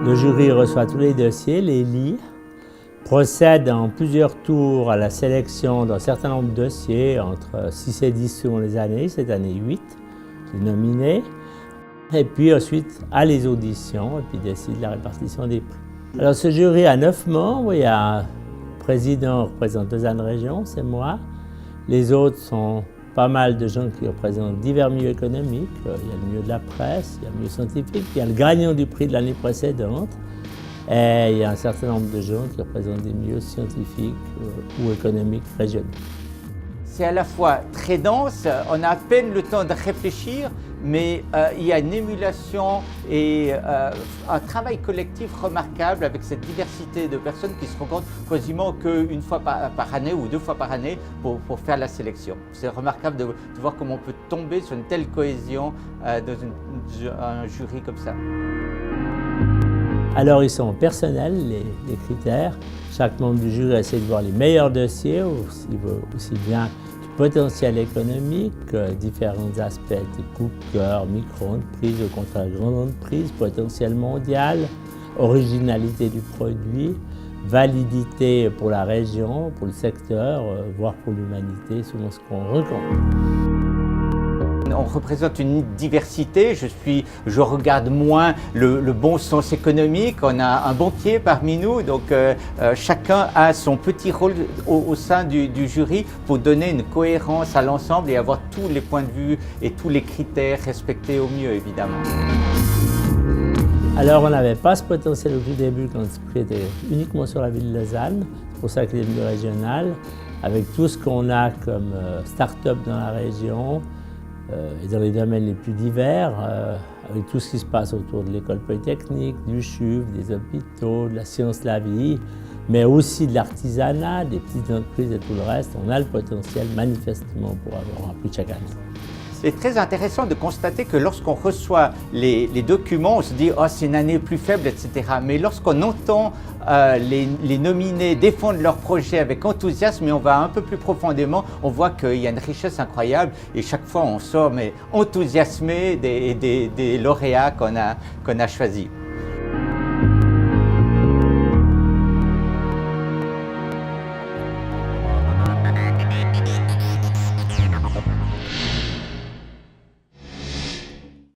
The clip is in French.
Le jury reçoit tous les dossiers, les lit, procède en plusieurs tours à la sélection d'un certain nombre de dossiers, entre 6 et 10 selon les années, cette année 8, les nominés, et puis ensuite à les auditions, et puis décide la répartition des prix. Alors ce jury a 9 membres, il y a un président qui représente Lausanne Région, c'est moi. Les autres sont pas mal de gens qui représentent divers milieux économiques. Il y a le milieu de la presse, il y a le milieu scientifique, il y a le gagnant du prix de l'année précédente. Et il y a un certain nombre de gens qui représentent des milieux scientifiques ou économiques régionaux. C'est à la fois très dense, on a à peine le temps de réfléchir, mais il y a une émulation et un travail collectif remarquable avec cette diversité de personnes qui se rencontrent quasiment qu'une fois par année ou 2 fois par année pour faire la sélection. C'est remarquable de voir comment on peut tomber sur une telle cohésion dans un jury comme ça. Alors ils sont personnels, les critères. Chaque membre du jury essaie de voir les meilleurs dossiers, aussi bien du potentiel économique, différents aspects, des coup de cœur, micro-entreprise, au contraire grande entreprise, potentiel mondial, originalité du produit, validité pour la région, pour le secteur, voire pour l'humanité, selon ce qu'on rencontre. On représente une diversité, je regarde moins le bon sens économique, on a un banquier parmi nous, donc chacun a son petit rôle au sein du jury pour donner une cohérence à l'ensemble et avoir tous les points de vue et tous les critères respectés au mieux évidemment. Alors on n'avait pas ce potentiel au tout début quand l'esprit était uniquement sur la ville de Lausanne, c'est pour ça qu'il est devenu régional, avec tout ce qu'on a comme start-up dans la région, et dans les domaines les plus divers, avec tout ce qui se passe autour de l'école polytechnique, du CHUV, des hôpitaux, de la science de la vie, mais aussi de l'artisanat, des petites entreprises et tout le reste, on a le potentiel manifestement pour avoir un prix chaque année. C'est très intéressant de constater que lorsqu'on reçoit les documents, on se dit « oh, c'est une année plus faible », etc. Mais lorsqu'on entend les nominés défendre leur projet avec enthousiasme et on va un peu plus profondément, on voit qu'il y a une richesse incroyable et chaque fois on sort mais enthousiasmé des lauréats qu'on a choisis.